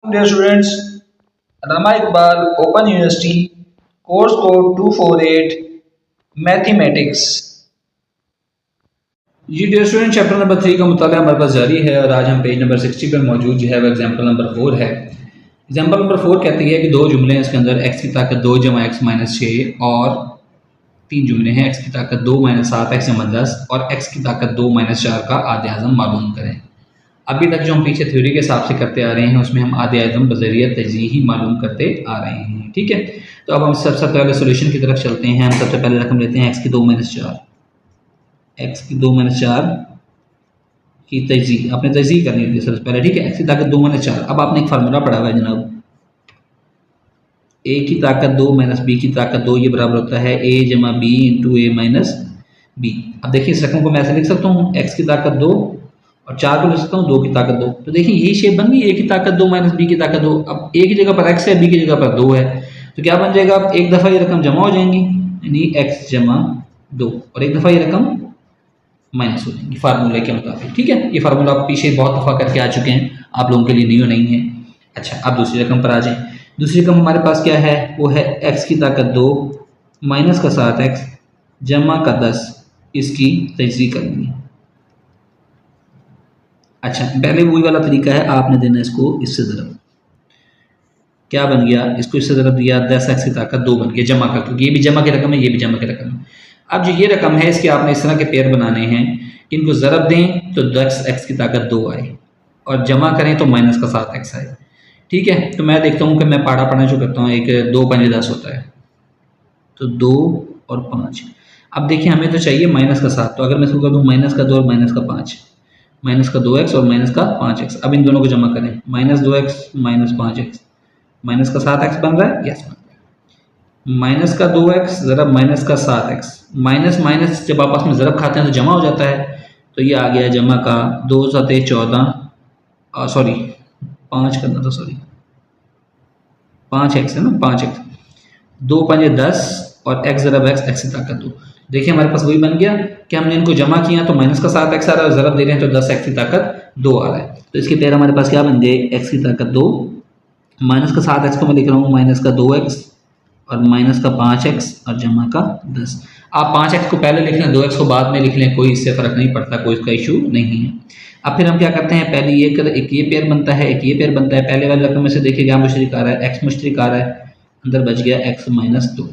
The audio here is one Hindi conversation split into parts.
Dear students, Rama Iqbal Open University course code 248 Mathematics। जी डियर स्टूडेंट, चैप्टर नंबर 3 का मुताला हमारे पास जारी है और आज हम पेज नंबर 60 पर मौजूद जो है वो एग्जाम्पल नंबर 4 है। एग्जाम्पल नंबर 4 कहती है कि दो जुमले हैं, इसके अंदर x की ताकत 2 जमा x माइनस 6 और तीन जुमले हैं x की ताकत 2 माइनस 7 x जमा 10 और x की ताकत 2 माइनस 4 का आधे आज़म मालूम करें। अभी तक जो हम पीछे थ्योरी के हिसाब से करते आ रहे हैं उसमें हम आधे आज़म बज़रिया तजज़ीह ही मालूम करते आ रहे हैं। ठीक है, तो अब हम सबसे पहले सोल्यूशन की तरफ चलते हैं। हम सबसे पहले रकम लेते हैं x की 2 माइनस 4, x की 2 माइनस 4 की तजज़ीह आपने तजज़ीह करनी थी सबसे पहले। ठीक है, x की ताकत 2 माइनस 4। अब आपने एक फार्मूला पढ़ा हुआ है जनाब, a की ताकत 2 माइनस b की ताकत 2 ये बराबर होता है a जमा b into a minus b। अब देखिए इस रकम को मैं ऐसे लिख सकता हूँ, x की ताकत 2 और 4 को लिख सकता हूँ 2 की ताकत 2। तो देखिए यही शेप बन गई, a की ताकत 2 माइनस b की ताकत 2। अब a की जगह पर x है, b की जगह पर 2 है, तो क्या बन जाएगा, अब एक दफ़ा ये रकम जमा हो जाएंगी, यानी x जमा 2, और एक दफ़ा ये रकम माइनस हो जाएंगी फार्मूले के मुताबिक। ठीक है, ये फार्मूला आप पीछे बहुत दफ़ा करके आ चुके हैं, आप लोगों के लिए न्यू नहीं है। अच्छा, अब दूसरी रकम पर आ जाए। दूसरी रकम हमारे पास क्या है, वो है x की ताकत 2 माइनस का 7x जमा का 10, इसकी तजज़ीह करनी है। अच्छा, पहले वही वाला तरीका है, आपने देना इसको इससे ज़रब। क्या बन गया, इसको इससे ज़रब दिया, 10x की ताकत 2 बन गया जमा का, क्योंकि ये भी जमा की रकम है, ये भी जमा की रकम है। अब जो ये रकम है इसके आपने इस तरह के पेयर बनाने हैं, इनको ज़रब दें तो 10x की ताकत 2 आए और जमा करें तो माइनस का 7x आए। ठीक है, तो मैं देखता हूँ कि मैं पाड़ा पढ़ना शुरू करता हूँ। एक 2 5 10 होता है, तो 2 और 5। अब देखिए हमें तो चाहिए माइनस का 7, तो अगर मैं इसको कर दूँ माइनस का 2 और माइनस का 5, माइनस का 2x और माइनस का 5x। अब इन दोनों को जमा करें, minus 2x minus 5x, minus का 7x बन रहा है, यस बन रहा है। माइनस का 2x ज़रब माइनस का 7x, माइनस माइनस जब आपस में ज़रब खाते हैं तो जमा हो जाता है, तो ये आ गया जमा का 2 7 14, सॉरी 5 करना था, सॉरी 5x है ना, 5x, 2 5 10 और x ज़रब x, x की ताकत 2। देखिए हमारे पास वही बन गया कि हमने इनको जमा किया तो माइनस का 7x आ रहा है, ज़रब दे रहे हैं तो 10x की ताकत 2 आ रहा है। तो इसके पेयर हमारे पास क्या बन गए, x की ताकत 2, माइनस का 7x को मैं लिख रहा हूँ माइनस का 2x और माइनस का 5x और जमा का 10। आप 5x को पहले लिख लें, 2x को बाद में लिख लें, कोई इससे फ़र्क नहीं पड़ता, कोई इसका इशू नहीं है। अब फिर हम क्या करते हैं, पहले एक ये पेयर बनता है, एक ये पेयर बनता है। पहले वाले रकम में से देखिए क्या मुश्तरक आ रहा है, x मुश्तरक आ रहा है, अंदर बच गया x माइनस 2।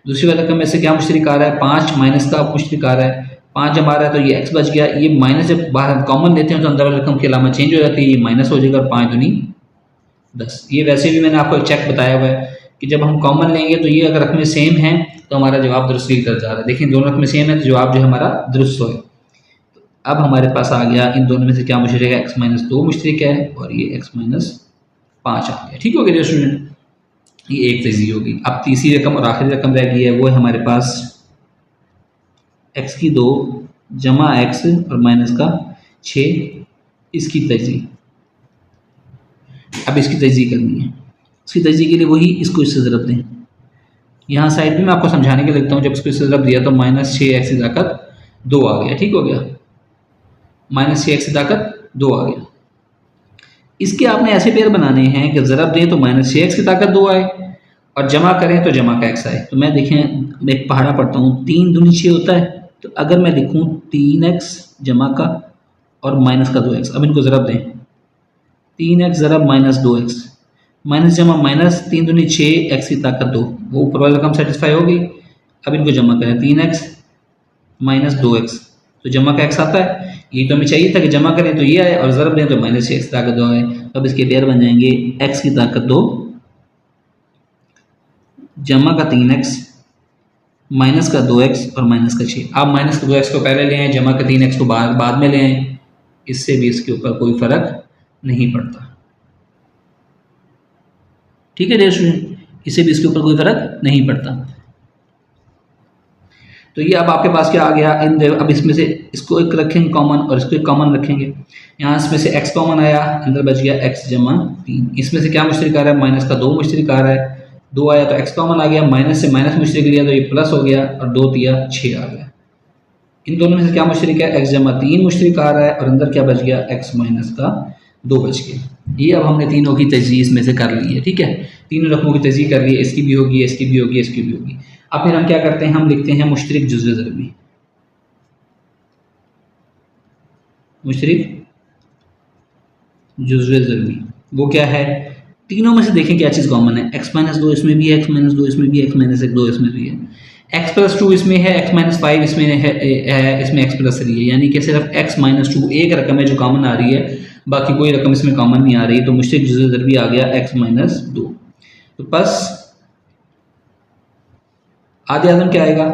दूसरी वाले रकम में से क्या मुश्तरक आ रहा है, 5 माइनस का मुश्तरक आ रहा है, 5 जब आ रहा है तो ये x बच गया। ये माइनस जब बाहर कॉमन लेते हैं तो अंदर वाली रकम की अलामत चेंज हो जाती है, ये माइनस हो जाएगा और 5 दूनी 10। ये वैसे भी मैंने आपको एक चेक बताया हुआ है कि जब हम कॉमन लेंगे तो ये अगर रकमें सेम हैं तो हमारा जवाब दुरुस्त लिख कर जा रहा है। देखिए दोनों रकमें सेम है तो जवाब जो है हमारा दुरुस्त हो है। अब हमारे पास आ गया इन दोनों में से क्या मुश्तरक है, x माइनस 2 मुश्तरक है और ये x माइनस 5 आ गया। ठीक हो गया स्टूडेंट, ये एक तजज़ीह होगी। अब तीसरी रकम और आखिरी रकम रह गई है, वो है हमारे पास x की 2 जमा x और माइनस का 6, इसकी तजज़ीह। अब इसकी तजज़ीह करनी है, इसकी तजज़ीह के लिए वही इसको इससे ज़रब दें। यहाँ साइड में मैं आपको समझाने के लिखता हूँ, जब इसको इससे ज़रब दिया तो माइनस 6x की ताकत 2 आ गया। ठीक हो गया, माइनस 6x की ताकत 2 आ गया। इसके आपने ऐसे पेयर बनाने हैं कि ज़रब दें तो माइनस 6x की ताकत 2 आए और जमा करें तो जमा का x आए। तो मैं देखें, मैं एक पहाड़ा पढ़ता हूँ, 3 दूनी 6 होता है, तो अगर मैं लिखूँ 3x जमा का और माइनस का 2x, अब इनको ज़रब दें, 3x ज़रब माइनस 2x, माइनस जमा माइनस, 3 दूनी 6, x की ताकत 2, वो ऊपर वाली रकम सेटिस्फाई हो गई। अब इनको जमा करें, 3x माइनस 2x, तो जमा का x आता है। ये तो हमें चाहिए था कि जमा करें तो ये आए और ज़रब दें तो माइनस 6x की ताकत 2 आए। अब इसके पेयर बन जाएंगे x की ताकत 2 जमा का 3x माइनस का 2x और माइनस का 6। आप माइनस का 2x को पहले ले आए, जमा का 3x को बाद में ले आए, इससे भी इसके ऊपर कोई फ़र्क नहीं पड़ता। ठीक है डियर स्टूडेंट, इससे भी इसके ऊपर कोई फ़र्क नहीं पड़ता। तो ये अब आपके पास क्या आ गया, अब इसमें से इसको एक रखेंगे कॉमन और इसको एक कॉमन रखेंगे। यहाँ इसमें से x कॉमन आया, अंदर बच गया x जमा 3। इसमें से क्या मुश्तरक आ रहा है, माइनस का 2 मुश्तरक आ रहा है, 2 आया तो x कॉमन आ गया, माइनस से माइनस मुश्तरक लिया तो ये प्लस हो गया और 2 दिया 6 आ गया। इन दोनों में से क्या मुश्तरक है, x जमा 3 मुश्तरक आ रहा है और अंदर क्या बच गया, x माइनस का 2 बच गए। ये अब हमने तीनों की तजज़ीह इसमें से कर ली है, ठीक है, तीनों रकमों की तजज़ीह कर ली है, इसकी भी होगी, इसकी भी होगी, इसकी भी होगी। अब फिर हम क्या करते हैं, हम लिखते हैं मुश्तरिक जुज़्व ज़रबी। मुश्तरिक जुज़्व ज़रबी वो क्या है, तीनों में से देखें क्या चीज़ कॉमन है, x-2 इसमें भी है, x-2 इसमें भी है, x-1 इसमें भी है, x+2 इसमें है, x-5 इसमें है, इसमें x+3 है, यानी कि सिर्फ x-2 एक रकम है जो कॉमन आ रही है, बाकी कोई रकम इसमें कॉमन नहीं आ रही। तो मुश्तरिक जुज़्व ज़रबी आ गया x-2। तो बस आधे आज़म क्या आएगा,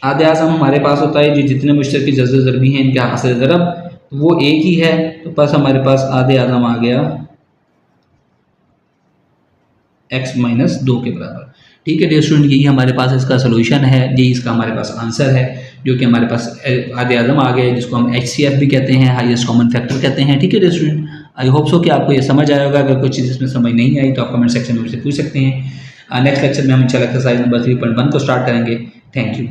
आधे आज़म हमारे पास होता है जो जितने मुश्तरिक जुज़्व ज़रबी हैं इनके हासिल ज़रब वो एक ही है, तो बस हमारे पास आधे आज़म आ गया x-2 के बराबर। ठीक है डियर स्टूडेंट, यही हमारे पास इसका सोल्यूशन है, यही इसका हमारे पास आंसर है, जो कि हमारे पास आधे आज़म आ गए, जिसको हम HCF भी कहते हैं, हाईएस्ट कॉमन फैक्टर कहते हैं। ठीक है dear student, I hope so कि आपको ये समझ आया होगा। अगर कोई चीज़ इसमें समझ नहीं आई तो आप कमेंट सेक्शन में मुझसे पूछ सकते हैं। नेक्स्ट लेक्चर में हम इंशाल्लाह एक्सरसाइज नंबर 3.1 को स्टार्ट करेंगे। Thank you.